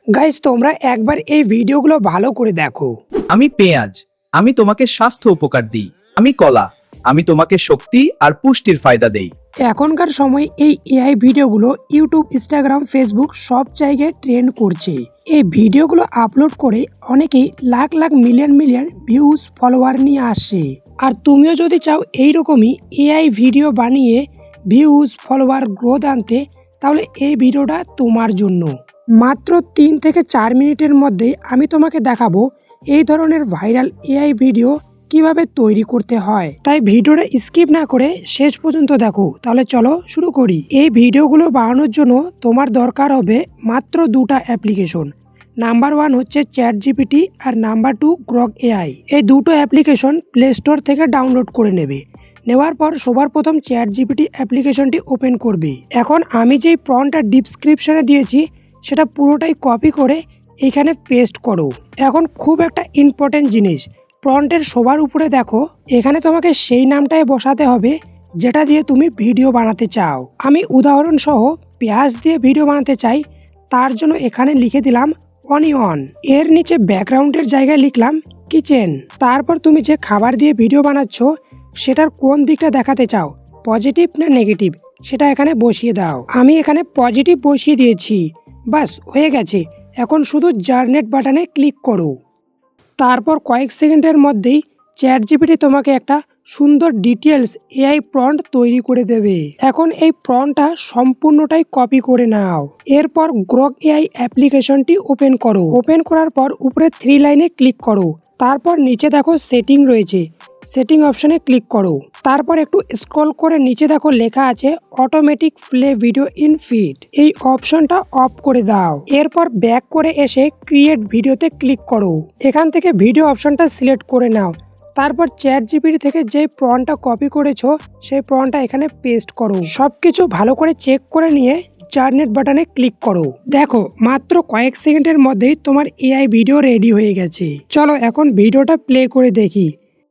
Guys তোমরা একবার এই ভিডিওগুলো ভালো করে দেখো। আমি পেঁয়াজ, আমি তোমাকে স্বাস্থ্য উপকার দিই। আমি কলা, আমি তোমাকে শক্তি আর পুষ্টির ফায়দা দেই। এখনকার সময় এই এআই ভিডিওগুলো ইউটিউব, ইনস্টাগ্রাম, ফেসবুক সব জায়গায় ট্রেন্ড করছে। এই ভিডিওগুলো আপলোড করে অনেকেই lakh lakh million million views, follower নিয়ে আসে। আর তুমিও যদি চাও এইরকমই এআই ভিডিও বানিয়ে ভিউজ, ফলোয়ার, গ্রোথ আনতে, তাহলে এই ভিডিওটা তোমার জন্য। মাত্র 3 থেকে 4 মিনিটের মধ্যে আমি তোমাকে দেখাবো এই ধরনের ভাইরাল এআই ভিডিও কিভাবে তৈরি করতে হয়। তাই ভিডিওটা স্কিপ না করে শেষ পর্যন্ত দেখো। তাহলে চলো শুরু করি। এই ভিডিওগুলো বানানোর জন্য তোমার দরকার হবে মাত্র 2টা অ্যাপ্লিকেশন। নাম্বার 1 হচ্ছে ChatGPT আর নাম্বার 2 গ্রক এআই। এই দুটো অ্যাপ্লিকেশন প্লে স্টোর থেকে ডাউনলোড করে নেবে। নেওয়ার পর সবার প্রথম ChatGPT অ্যাপ্লিকেশনটি ওপেন করবে। এখন আমি যেই প্রম্পটটা ডিসক্রিপশনে দিয়েছি সেটা পুরোটাই কপি করে এখানে পেস্ট করো। এখন খুব একটা ইম্পর্টেন্ট জিনিস, প্রম্পটের সবার উপরে দেখো এখানে তোমাকে সেই নামটাই বসাতে হবে যেটা দিয়ে তুমি ভিডিও বানাতে চাও। আমি উদাহরণ সহ পেঁয়াজ দিয়ে ভিডিও বানাতে চাই, তার জন্য এখানে লিখে দিলাম অনিয়ন। এর নিচে ব্যাকগ্রাউন্ডের জায়গায় লিখলাম কিচেন। তারপর তুমি যে খাবার দিয়ে ভিডিও বানাচ্ছ সেটার কোন দিকটা দেখাতে চাও, পজিটিভ না নেগেটিভ, সেটা এখানে বসিয়ে দাও। আমি এখানে পজিটিভ বসিয়ে দিয়েছি। বাস হয়ে গেছে। এখন শুধু জেনারেট বাটনে ক্লিক করো। তারপর কয়েক সেকেন্ডের মধ্যেই ChatGPT তোমাকে একটা সুন্দর ডিটেলস এআই প্রম্পট তৈরি করে দেবে। এখন এই প্রম্পটটা সম্পূর্ণটাই কপি করে নাও। এরপর গ্রক এআই অ্যাপ্লিকেশনটি ওপেন করো। ওপেন করার পর উপরে 3 লাইনে ক্লিক করো। তারপর নিচে দেখো সেটিং রয়েছে, সেটিং অপশনে ক্লিক করো। তারপর একটু স্ক্রল করে নিচে দেখো লেখা আছে automatic play video in feed. এই অপশনটা অফ করে দাও। এরপর ব্যাক করে এসে ক্রিয়েট ভিডিওতে ক্লিক করো। এখান থেকে ভিডিও অপশনটা সিলেক্ট করে নাও। তারপর ChatGPT থেকে যে প্রম্পটটা কপি করেছো সেই প্রম্পটটা এখানে পেস্ট করো। সবকিছু ভালো করে চেক করে নিয়ে জেনারেট বাটনে ক্লিক করো। দেখো মাত্র কয়েক সেকেন্ডের মধ্যেই তোমার এআই ভিডিও রেডি হয়ে গেছে। চলো এখন ভিডিওটা প্লে করে দেখি।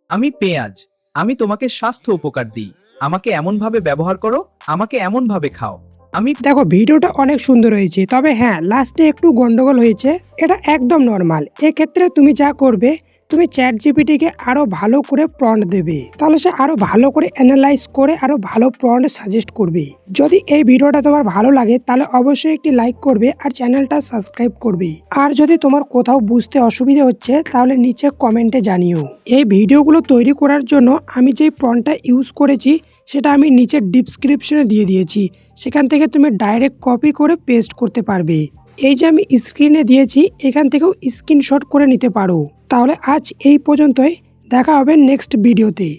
আমি পেঁয়াজ, আমি তোমাকে স্বাস্থ্য উপকার দিই। আমাকে এমন ভাবে ব্যবহার করো, আমাকে এমন ভাবে খাও। আমি দেখো ভিডিওটা অনেক সুন্দর হয়েছে, তবে হ্যাঁ লাস্টে একটু গন্ডগোল হয়েছে। এটা একদম নর্মাল। এক্ষেত্রে তুমি যা করবে, তুমি ChatGPT-কে আরো ভালো করে প্রম্পট দেবে, তাহলে সে আরো ভালো করে অ্যানালাইজ করে আরো ভালো প্রম্পট সাজেস্ট করবে। যদি এই ভিডিওটা তোমার ভালো লাগে তাহলে অবশ্যই একটি লাইক করবে আর চ্যানেলটা সাবস্ক্রাইব করবে। আর যদি তোমার কোথাও বুঝতে অসুবিধা হচ্ছে তাহলে নিচে কমেন্টে জানিও। এই ভিডিওগুলো তৈরি করার জন্য আমি যেই প্রম্পটটা ইউজ করেছি সেটা আমি নিচে ডিসক্রিপশনে দিয়ে দিয়েছি, সেখান থেকে তুমি ডাইরেক্ট কপি করে পেস্ট করতে পারবে। এই যে আমি স্ক্রিনে দিয়েছি এখান থেকেও স্ক্রিনশট করে নিতে পারো। তাহলে আজ এই পর্যন্তই, দেখা হবে নেক্সট ভিডিওতে।